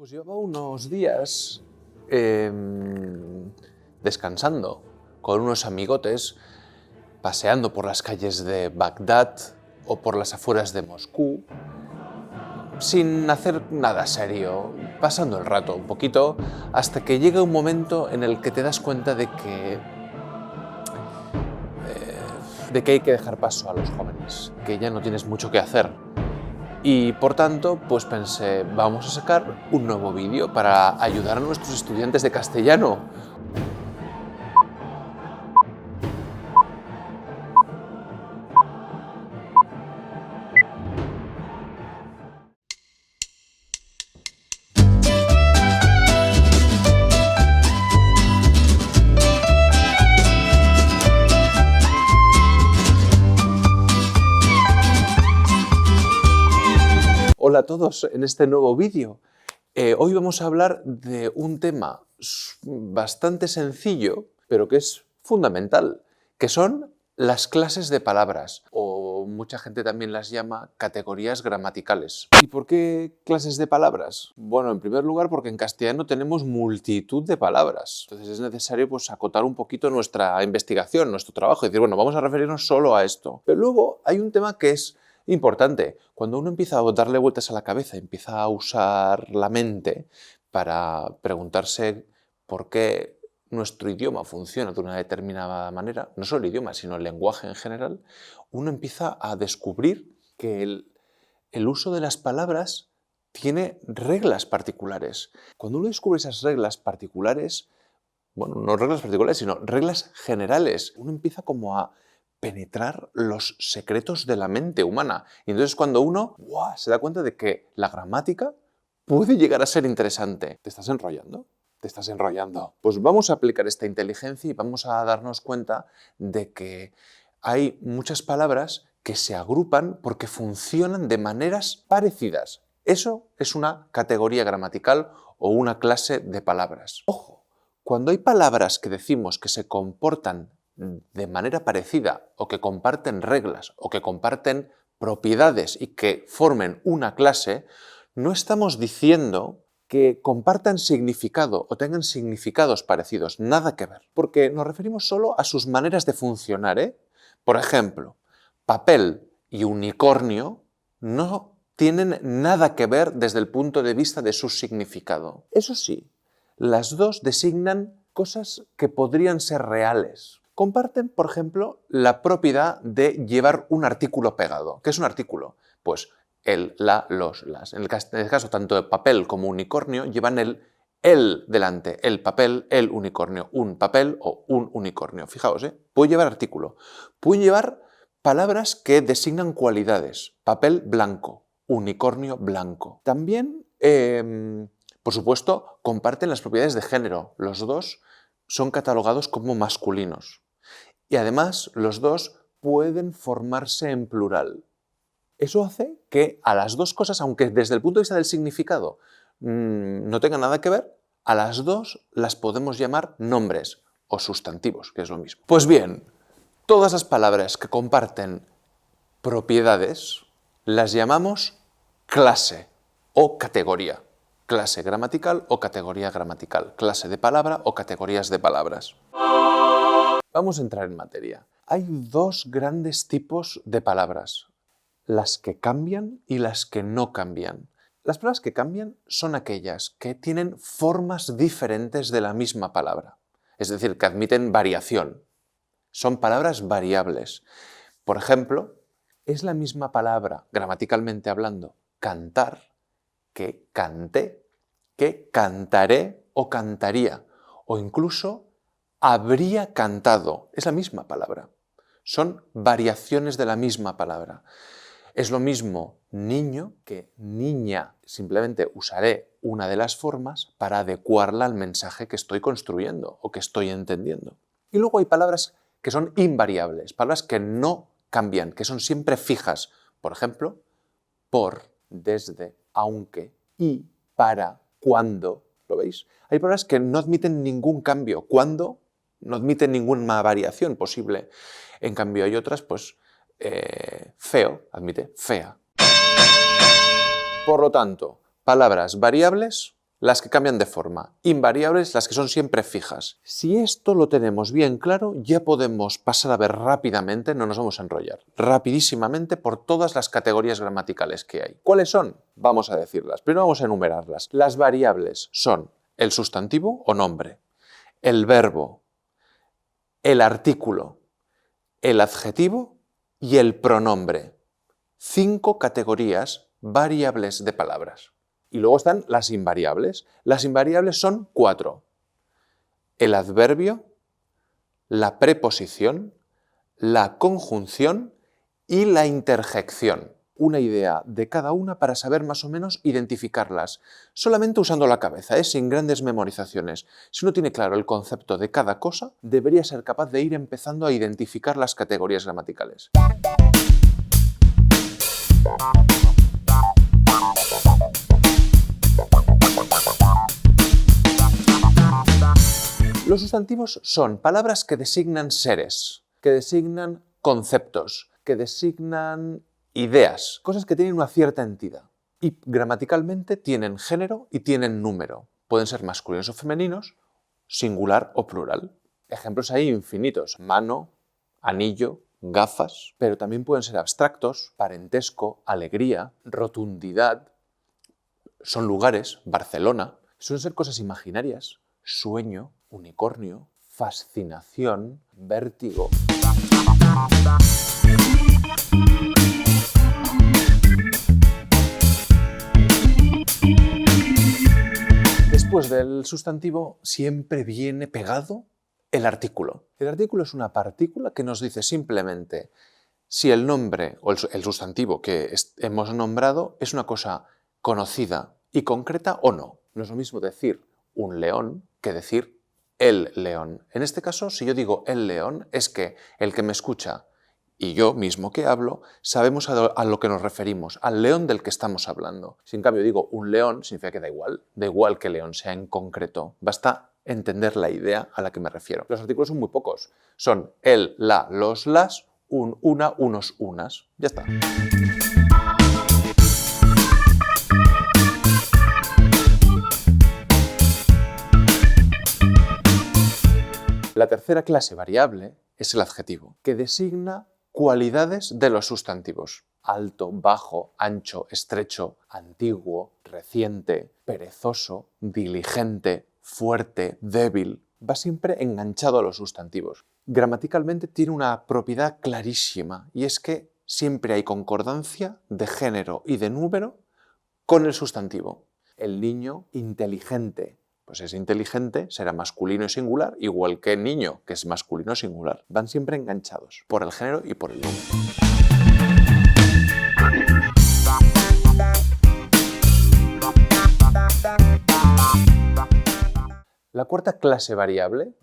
Pues llevaba unos días descansando con unos amigotes, paseando por las calles de Bagdad o por las afueras de Moscú, sin hacer nada serio, pasando el rato un poquito, hasta que llega un momento en el que te das cuenta de que hay que dejar paso a los jóvenes, que ya no tienes mucho que hacer. Y por tanto, pues pensé, vamos a sacar un nuevo vídeo para ayudar a nuestros estudiantes de castellano. Hola a todos en este nuevo vídeo. Hoy vamos a hablar de un tema bastante sencillo, pero que es fundamental, que son las clases de palabras, o mucha gente también las llama categorías gramaticales. ¿Y por qué clases de palabras? Bueno, en primer lugar porque en castellano tenemos multitud de palabras, entonces es necesario pues acotar un poquito nuestra investigación, nuestro trabajo, y decir, bueno, vamos a referirnos solo a esto. Pero luego hay un tema que es importante. Cuando uno empieza a darle vueltas a la cabeza, empieza a usar la mente para preguntarse por qué nuestro idioma funciona de una determinada manera, no solo el idioma, sino el lenguaje en general, uno empieza a descubrir que el uso de las palabras tiene reglas particulares. Cuando uno descubre esas reglas particulares, bueno, no reglas particulares, sino reglas generales, uno empieza como a penetrar los secretos de la mente humana. Y entonces cuando uno se da cuenta de que la gramática puede llegar a ser interesante. ¿Te estás enrollando? ¿Te estás enrollando? Pues vamos a aplicar esta inteligencia y vamos a darnos cuenta de que hay muchas palabras que se agrupan porque funcionan de maneras parecidas. Eso es una categoría gramatical o una clase de palabras. Ojo, cuando hay palabras que decimos que se comportan de manera parecida o que comparten reglas o que comparten propiedades y que formen una clase, no estamos diciendo que compartan significado o tengan significados parecidos, nada que ver, porque nos referimos solo a sus maneras de funcionar, Por ejemplo, papel y unicornio no tienen nada que ver desde el punto de vista de su significado. Eso sí, las dos designan cosas que podrían ser reales. Comparten, por ejemplo, la propiedad de llevar un artículo pegado. ¿Qué es un artículo? Pues el, la, los, las. En el caso tanto de papel como unicornio llevan el delante, el papel, el unicornio, un papel o un unicornio. Fijaos, puede llevar artículo. Puede llevar palabras que designan cualidades. Papel blanco, unicornio blanco. También, por supuesto, comparten las propiedades de género. Los dos son catalogados como masculinos. Y además, los dos pueden formarse en plural. Eso hace que a las dos cosas, aunque desde el punto de vista del significado no tengan nada que ver, a las dos las podemos llamar nombres o sustantivos, que es lo mismo. Pues bien, todas las palabras que comparten propiedades las llamamos clase o categoría. Clase gramatical o categoría gramatical. Clase de palabra o categorías de palabras. Vamos a entrar en materia. Hay dos grandes tipos de palabras, las que cambian y las que no cambian. Las palabras que cambian son aquellas que tienen formas diferentes de la misma palabra, es decir, que admiten variación. Son palabras variables. Por ejemplo, es la misma palabra, gramaticalmente hablando, cantar, que canté, que cantaré o cantaría, o incluso habría cantado. Es la misma palabra. Son variaciones de la misma palabra. Es lo mismo niño que niña. Simplemente usaré una de las formas para adecuarla al mensaje que estoy construyendo o que estoy entendiendo. Y luego hay palabras que son invariables, palabras que no cambian, que son siempre fijas. Por ejemplo, por, desde, aunque, y, para, cuando. ¿Lo veis? Hay palabras que no admiten ningún cambio. Cuando no admiten ninguna variación posible. En cambio hay otras, pues, feo, admite fea. Por lo tanto, palabras variables las que cambian de forma, invariables las que son siempre fijas. Si esto lo tenemos bien claro, ya podemos pasar a ver rápidamente, no nos vamos a enrollar, rapidísimamente por todas las categorías gramaticales que hay. ¿Cuáles son? Vamos a decirlas. Primero vamos a enumerarlas. Las variables son el sustantivo o nombre, el verbo, el artículo, el adjetivo y el pronombre. 5 categorías variables de palabras. Y luego están las invariables. Las invariables son 4. El adverbio, la preposición, la conjunción y la interjección. Una idea de cada una para saber más o menos identificarlas, solamente usando la cabeza, sin grandes memorizaciones. Si uno tiene claro el concepto de cada cosa, debería ser capaz de ir empezando a identificar las categorías gramaticales. Los sustantivos son palabras que designan seres, que designan conceptos, que designan ideas, cosas que tienen una cierta entidad. Y gramaticalmente tienen género y tienen número. Pueden ser masculinos o femeninos, singular o plural. Ejemplos hay infinitos: mano, anillo, gafas, pero también pueden ser abstractos: parentesco, alegría, rotundidad. Son lugares: Barcelona. Suelen ser cosas imaginarias: sueño, unicornio, fascinación, vértigo. Después del sustantivo siempre viene pegado el artículo. El artículo es una partícula que nos dice simplemente si el nombre o el sustantivo que hemos nombrado es una cosa conocida y concreta o no. No es lo mismo decir un león que decir el león. En este caso, si yo digo el león, es que el que me escucha y yo mismo que hablo, sabemos a lo que nos referimos, al león del que estamos hablando. Si en cambio digo un león, significa que da igual que león sea en concreto. Basta entender la idea a la que me refiero. Los artículos son muy pocos. Son el, la, los, las, un, una, unos, unas. Ya está. La tercera clase variable es el adjetivo, que designa cualidades de los sustantivos: alto, bajo, ancho, estrecho, antiguo, reciente, perezoso, diligente, fuerte, débil. Va siempre enganchado a los sustantivos. Gramaticalmente tiene una propiedad clarísima, y es que siempre hay concordancia de género y de número con el sustantivo. El niño inteligente, pues es inteligente, será masculino y singular, igual que el niño, que es masculino y singular. Van siempre enganchados por el género y por el número. La cuarta clase variable,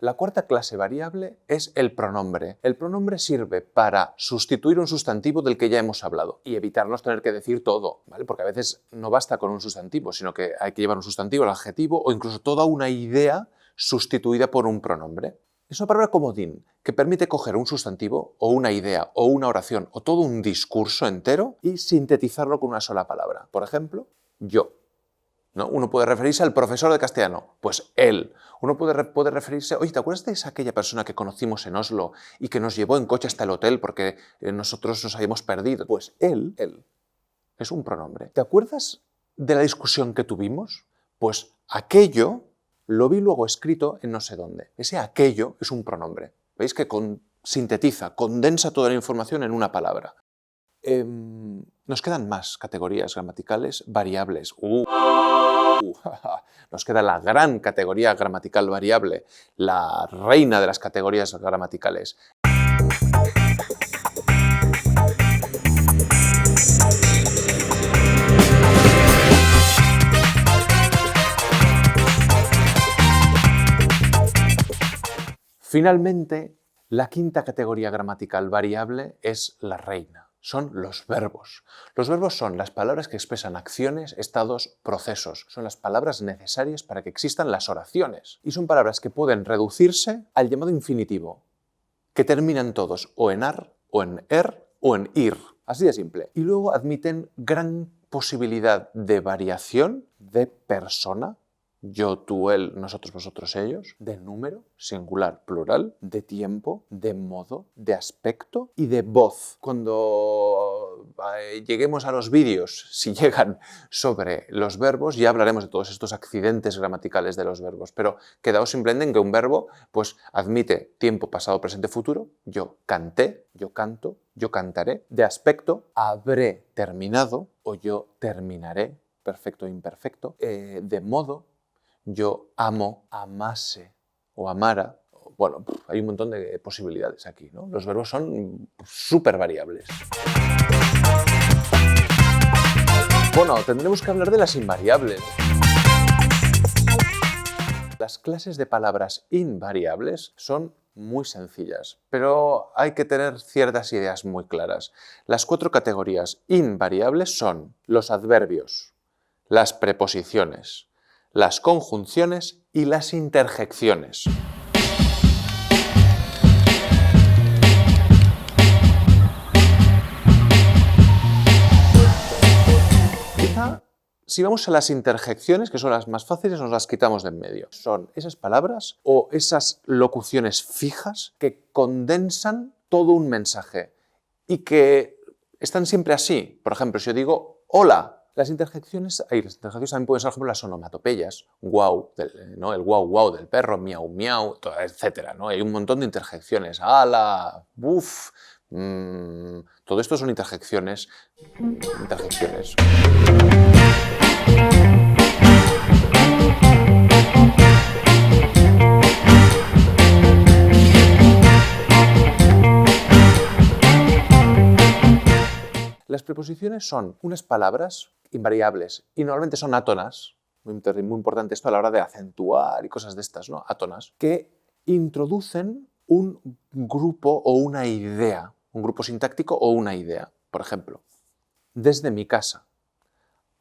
la cuarta clase variable es el pronombre. El pronombre sirve para sustituir un sustantivo del que ya hemos hablado y evitarnos tener que decir todo, ¿vale? Porque a veces no basta con un sustantivo, sino que hay que llevar un sustantivo, el adjetivo o incluso toda una idea sustituida por un pronombre. Es una palabra comodín que permite coger un sustantivo o una idea o una oración o todo un discurso entero y sintetizarlo con una sola palabra. Por ejemplo, yo. ¿No? Uno puede referirse al profesor de castellano, pues él. Uno puede referirse, oye, ¿te acuerdas de aquella persona que conocimos en Oslo y que nos llevó en coche hasta el hotel porque nosotros nos habíamos perdido? Pues él es un pronombre. ¿Te acuerdas de la discusión que tuvimos? Pues aquello lo vi luego escrito en no sé dónde. Ese aquello es un pronombre. ¿Veis que sintetiza, condensa toda la información en una palabra? Nos quedan más categorías gramaticales variables. Nos queda la gran categoría gramatical variable, la reina de las categorías gramaticales. Finalmente, la quinta categoría gramatical variable es la reina. Son los verbos. Los verbos son las palabras que expresan acciones, estados, procesos. Son las palabras necesarias para que existan las oraciones. Y son palabras que pueden reducirse al llamado infinitivo, que terminan todos o en ar, o en er, o en ir. Así de simple. Y luego admiten gran posibilidad de variación de persona, yo, tú, él, nosotros, vosotros, ellos, de número, singular, plural, de tiempo, de modo, de aspecto y de voz. Cuando lleguemos a los vídeos, si llegan, sobre los verbos, ya hablaremos de todos estos accidentes gramaticales de los verbos, pero quedaos simplemente en que un verbo pues, admite tiempo, pasado, presente, futuro. Yo canté, yo canto, yo cantaré. De aspecto, habré terminado o yo terminaré, perfecto e imperfecto. De modo, yo amo, amase o amara. Bueno, hay un montón de posibilidades aquí, ¿no? Los verbos son súper variables. Bueno, tendremos que hablar de las invariables. Las clases de palabras invariables son muy sencillas, pero hay que tener ciertas ideas muy claras. Las 4 categorías invariables son los adverbios, las preposiciones, las conjunciones y las interjecciones. Quizá, si vamos a las interjecciones, que son las más fáciles, nos las quitamos de en medio. Son esas palabras o esas locuciones fijas que condensan todo un mensaje y que están siempre así. Por ejemplo, si yo digo hola, las interjecciones también pueden ser, por ejemplo, las onomatopeyas, guau, ¿no? El guau guau del perro, miau miau, etc., ¿no? Hay un montón de interjecciones, ala, buf, todo esto son interjecciones. Las preposiciones son unas palabras invariables y normalmente son átonas, muy importante esto a la hora de acentuar y cosas de estas, ¿no? Átonas, que introducen un grupo o una idea, un grupo sintáctico o una idea. Por ejemplo, desde mi casa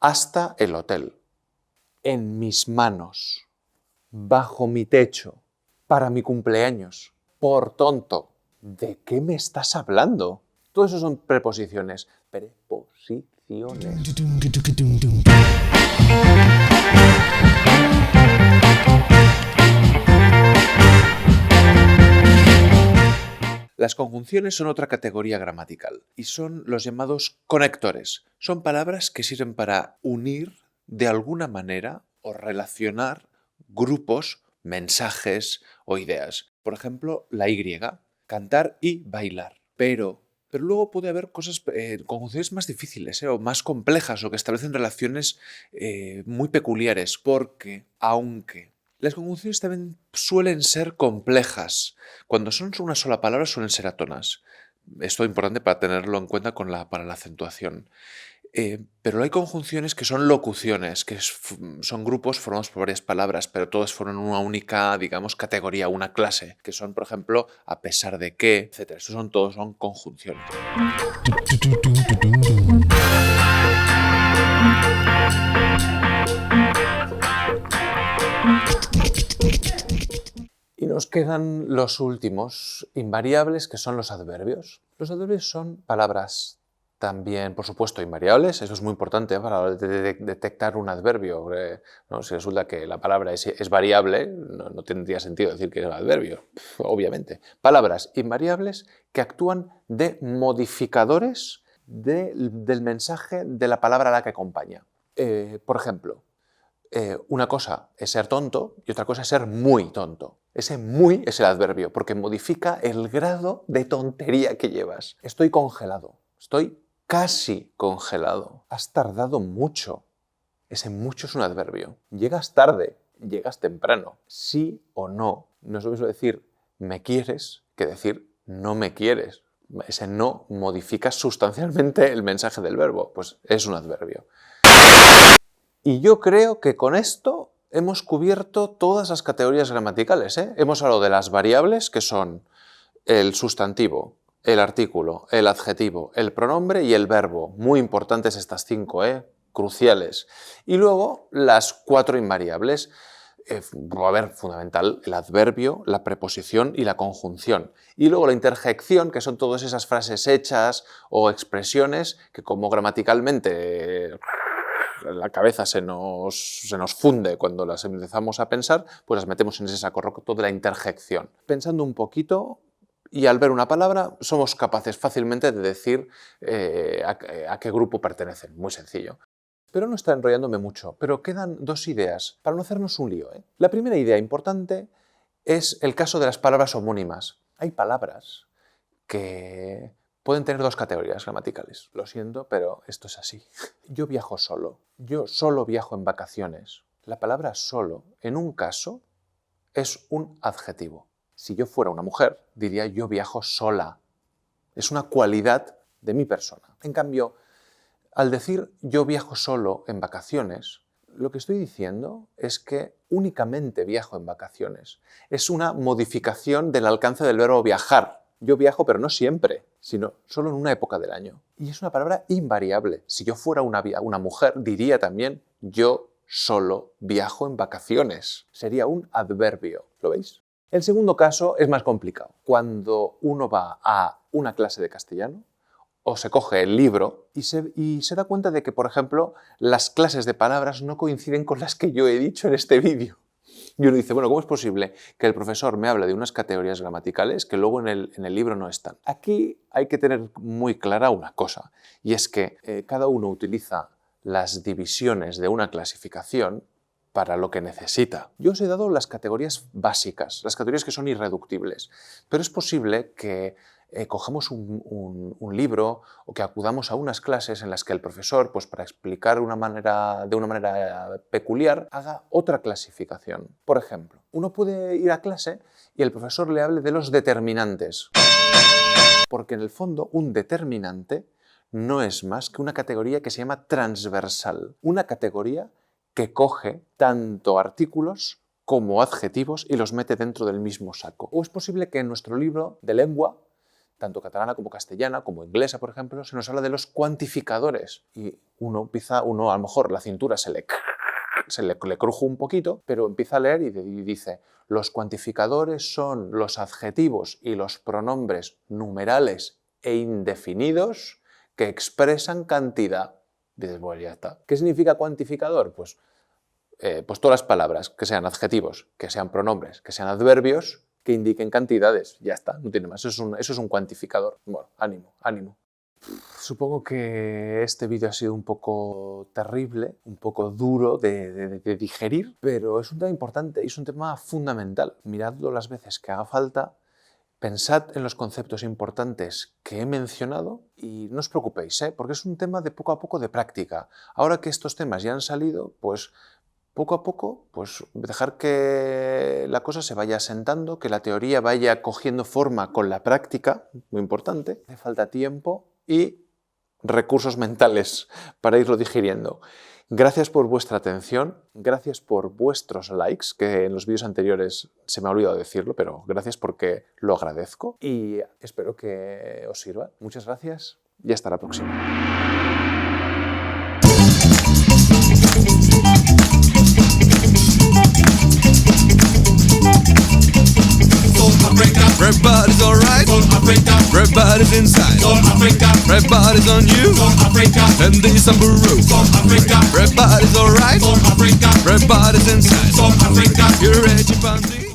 hasta el hotel, en mis manos, bajo mi techo, para mi cumpleaños, por tonto. ¿De qué me estás hablando? Todo eso son preposiciones. Las conjunciones son otra categoría gramatical y son los llamados conectores. Son palabras que sirven para unir de alguna manera o relacionar grupos, mensajes o ideas. Por ejemplo, la Y, cantar y bailar. Pero luego puede haber cosas, conjunciones más difíciles o más complejas o que establecen relaciones muy peculiares, porque aunque las conjunciones también suelen ser complejas, cuando son una sola palabra suelen ser átonas. Esto es importante para tenerlo en cuenta para la acentuación. Pero hay conjunciones que son locuciones, que son grupos formados por varias palabras, pero todos forman una única, digamos, categoría, una clase, que son, por ejemplo, a pesar de que, etc. Estos todos son conjunciones. Y nos quedan los últimos invariables, que son los adverbios. Los adverbios son palabras también, por supuesto, invariables. Eso es muy importante para detectar un adverbio. ¿No? Si resulta que la palabra es variable, no tendría sentido decir que es un adverbio, obviamente. Palabras invariables que actúan de modificadores del mensaje de la palabra a la que acompaña. Por ejemplo, una cosa es ser tonto y otra cosa es ser muy tonto. Ese muy es el adverbio, porque modifica el grado de tontería que llevas. Estoy congelado. Estoy casi congelado. Has tardado mucho. Ese mucho es un adverbio. Llegas tarde, llegas temprano. Sí o no. No es lo mismo decir me quieres que decir no me quieres. Ese no modifica sustancialmente el mensaje del verbo. Pues es un adverbio. Y yo creo que con esto hemos cubierto todas las categorías gramaticales, ¿eh? Hemos hablado de las variables, que son el sustantivo, el artículo, el adjetivo, el pronombre y el verbo. Muy importantes estas 5, cruciales. Y luego las 4 invariables. a ver, fundamental, el adverbio, la preposición y la conjunción. Y luego la interjección, que son todas esas frases hechas o expresiones que como gramaticalmente la cabeza se nos funde cuando las empezamos a pensar, pues las metemos en ese saco roto de la interjección. Pensando un poquito y al ver una palabra somos capaces fácilmente de decir a qué grupo pertenecen. Muy sencillo. Pero no está enrollándome mucho, pero quedan dos ideas para no hacernos un lío. La primera idea importante es el caso de las palabras homónimas. Hay palabras que pueden tener dos categorías gramaticales. Lo siento, pero esto es así. Yo viajo solo. Yo solo viajo en vacaciones. La palabra solo, en un caso, es un adjetivo. Si yo fuera una mujer, diría yo viajo sola. Es una cualidad de mi persona. En cambio, al decir yo viajo solo en vacaciones, lo que estoy diciendo es que únicamente viajo en vacaciones. Es una modificación del alcance del verbo viajar. Yo viajo, pero no siempre, sino solo en una época del año. Y es una palabra invariable. Si yo fuera una mujer, diría también yo solo viajo en vacaciones. Sería un adverbio. ¿Lo veis? El segundo caso es más complicado. Cuando uno va a una clase de castellano, o se coge el libro y se da cuenta de que, por ejemplo, las clases de palabras no coinciden con las que yo he dicho en este vídeo. Y uno dice, bueno, ¿cómo es posible que el profesor me hable de unas categorías gramaticales que luego en el libro no están? Aquí hay que tener muy clara una cosa, y es que cada uno utiliza las divisiones de una clasificación para lo que necesita. Yo os he dado las categorías básicas, las categorías que son irreductibles, pero es posible que cojamos un libro o que acudamos a unas clases en las que el profesor, pues para explicar de una manera peculiar, haga otra clasificación. Por ejemplo, uno puede ir a clase y el profesor le hable de los determinantes, porque en el fondo un determinante no es más que una categoría que se llama transversal, una categoría que coge tanto artículos como adjetivos y los mete dentro del mismo saco. O es posible que en nuestro libro de lengua, tanto catalana como castellana, como inglesa, por ejemplo, se nos habla de los cuantificadores. Y uno a lo mejor la cintura se le cruje un poquito, pero empieza a leer y dice, los cuantificadores son los adjetivos y los pronombres numerales e indefinidos que expresan cantidad. Dices, bueno, ya está. ¿Qué significa cuantificador? Pues todas las palabras, que sean adjetivos, que sean pronombres, que sean adverbios, que indiquen cantidades. Ya está, no tiene más. Eso es un cuantificador. Bueno, ánimo. Supongo que este vídeo ha sido un poco terrible, un poco duro de digerir, pero es un tema importante y es un tema fundamental. Miradlo las veces que haga falta, pensad en los conceptos importantes que he mencionado y no os preocupéis, porque es un tema de poco a poco de práctica. Ahora que estos temas ya han salido, pues poco a poco, pues dejar que la cosa se vaya asentando, que la teoría vaya cogiendo forma con la práctica, muy importante. Hace falta tiempo y recursos mentales para irlo digiriendo. Gracias por vuestra atención, gracias por vuestros likes, que en los vídeos anteriores se me ha olvidado decirlo, pero gracias porque lo agradezco y espero que os sirva. Muchas gracias y hasta la próxima. Red body's alright, red body's inside, red body's on you, and the Samburu. Red body's alright, red body's inside, you're ready, Pandi.